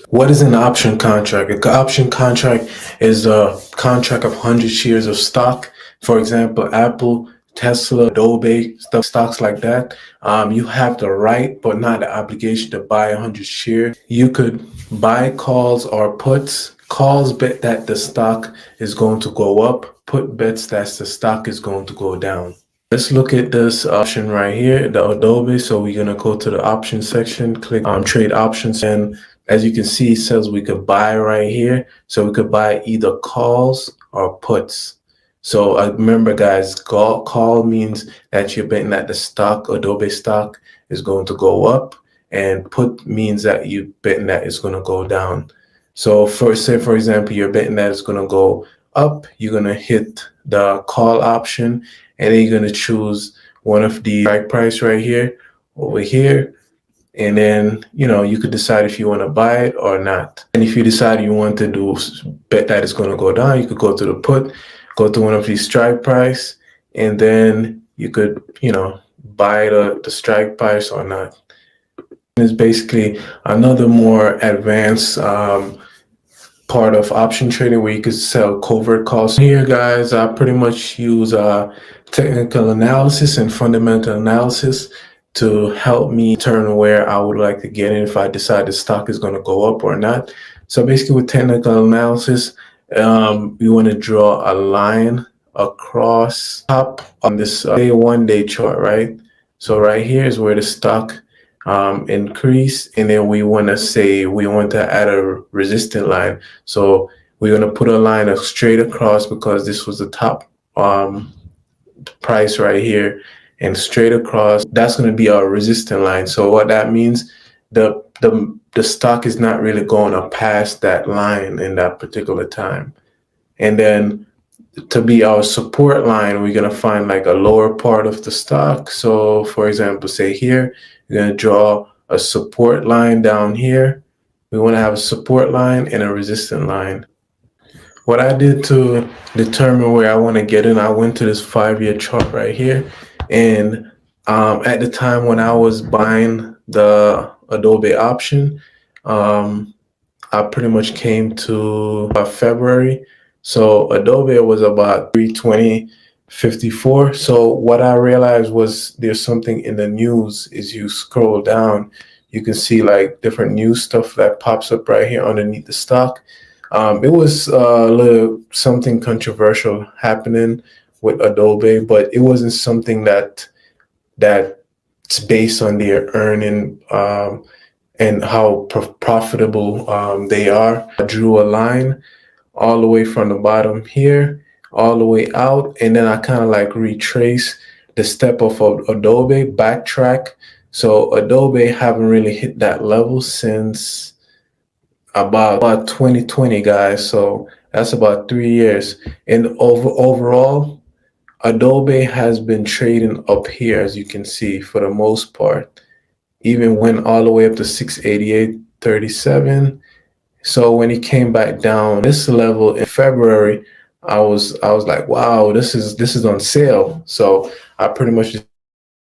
What is an option contract? An option contract is a contract of 100 shares of stock. For example, Apple, Tesla, Adobe, stocks like that. You have the right, but not the obligation to buy 100 shares. You could buy calls or puts. Calls bet that the stock is going to go up. Put bets that the stock is going to go down. Let's look at this option right here, the Adobe. So we're gonna go to the option section, click trade options, and as you can see, it says we could buy right here. So we could buy either calls or puts. So remember, guys, call means that you're betting that the stock, Adobe stock, is going to go up, and put means that you betting that it's going to go down. So for example, you're betting that it's going to go up. You're going to hit the call option, and then you're going to choose one of the strike price right here, over here. And then, you could decide if you want to buy it or not. And if you decide you want to bet that it's going to go down, you could go to the put, go to one of these strike price, and then you could, buy the strike price or not. It's basically another more advanced part of option trading where you could sell covert calls. Here, guys, I pretty much use technical analysis and fundamental analysis to help me determine where I would like to get in if I decide the stock is going to go up or not. So basically with technical analysis, we want to draw a line across top on this day chart, right? So right here is where the stock increase, and then we want to say we want to add a resistance line. So we're going to put a line straight across because this was the top price right here, and straight across, that's going to be our resistance line. So what that means, the stock is not really going to pass that line in that particular time. And then to be our support line, we're going to find like a lower part of the stock. So for example, say here, you're going to draw a support line down here. We want to have a support line and a resistance line. What I did to determine where I want to get in, I went to this 5-year chart right here. And at the time when I was buying the Adobe option, I pretty much came to February. So Adobe was about 320.54. So what I realized was there's something in the news. Is you scroll down, you can see like different news stuff that pops up right here underneath the stock. It was a little something controversial happening with Adobe, but it wasn't something that's based on their earning and how profitable they are. I drew a line all the way from the bottom here, all the way out, and then I kind of like retrace the step of Adobe, backtrack. So Adobe haven't really hit that level since about 2020, guys. So that's about 3 years. And overall, Adobe has been trading up here, as you can see, for the most part. Even went all the way up to 688.37. So when it came back down this level in February, I was like, wow, this is on sale. So I pretty much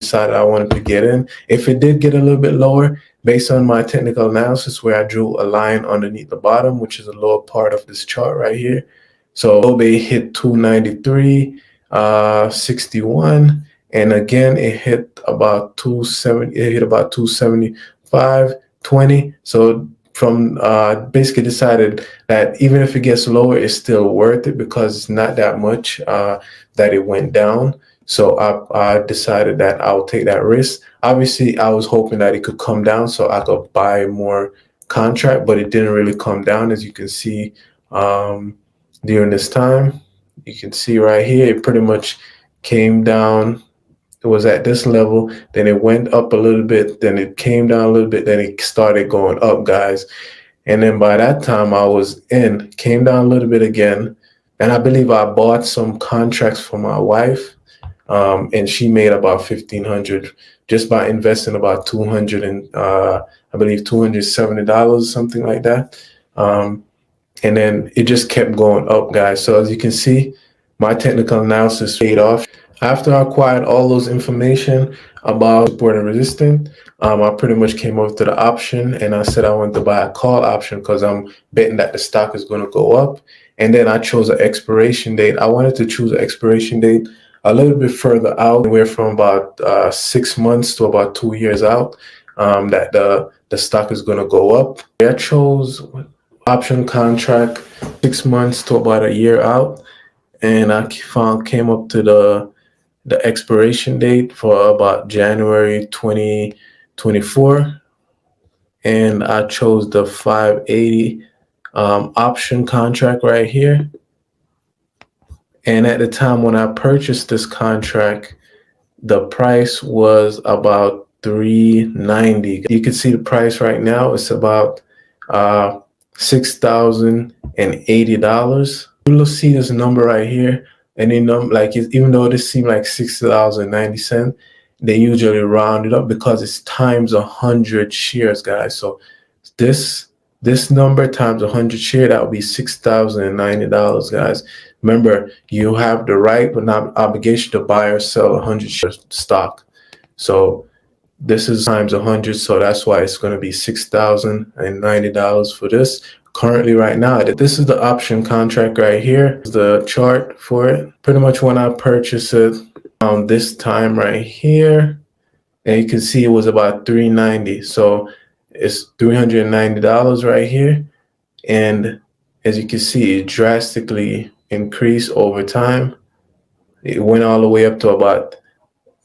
decided I wanted to get in. If it did get a little bit lower, based on my technical analysis where I drew a line underneath the bottom, which is the lower part of this chart right here. So Adobe hit 293.61, and again it hit about 270. It hit about 275.20. So from basically decided that even if it gets lower, it's still worth it because it's not that much that it went down. So I decided that I'll take that risk. Obviously, I was hoping that it could come down so I could buy more contract, but it didn't really come down, as you can see during this time. You can see right here, it pretty much came down. It was at this level, then it went up a little bit, then it came down a little bit, then it started going up, guys. And then by that time I was in, came down a little bit again. And I believe I bought some contracts for my wife. And she made about 1,500 just by investing about 200 and I believe $270, something like that. And then it just kept going up, guys. So as you can see, my technical analysis paid off. After I acquired all those information about support and resistance, I pretty much came over to the option and I said I wanted to buy a call option because I'm betting that the stock is going to go up. And then I chose an expiration date. I wanted to choose an expiration date a little bit further out. We're from about 6 months to about 2 years out, that the stock is going to go up. I chose option contract 6 months to about a year out, and I came up to the expiration date for about January 2024, and I chose the 580 option contract right here. And at the time when I purchased this contract, the price was about 390. You can see the price right now. It's about $6,080. You'll see this number right here. Any number, like even though this seemed like $60.90, they usually round it up because it's times 100 shares, guys. So this number times 100 share, that would be $6,090, guys. Remember, you have the right but not obligation to buy or sell 100 shares stock. So this is times 100, so that's why it's going to be $6,090 for this. Currently, right now, this is the option contract right here. The chart for it. Pretty much when I purchased it this time right here, and you can see it was about 390. So it's $390 right here. And as you can see, it drastically increased over time. It went all the way up to about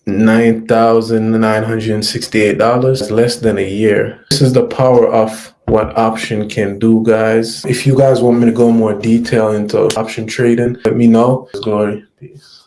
$9,968, less than a year. This is the power of what option can do, guys. If you guys want me to go more detail into option trading, let me know. Glory. Peace.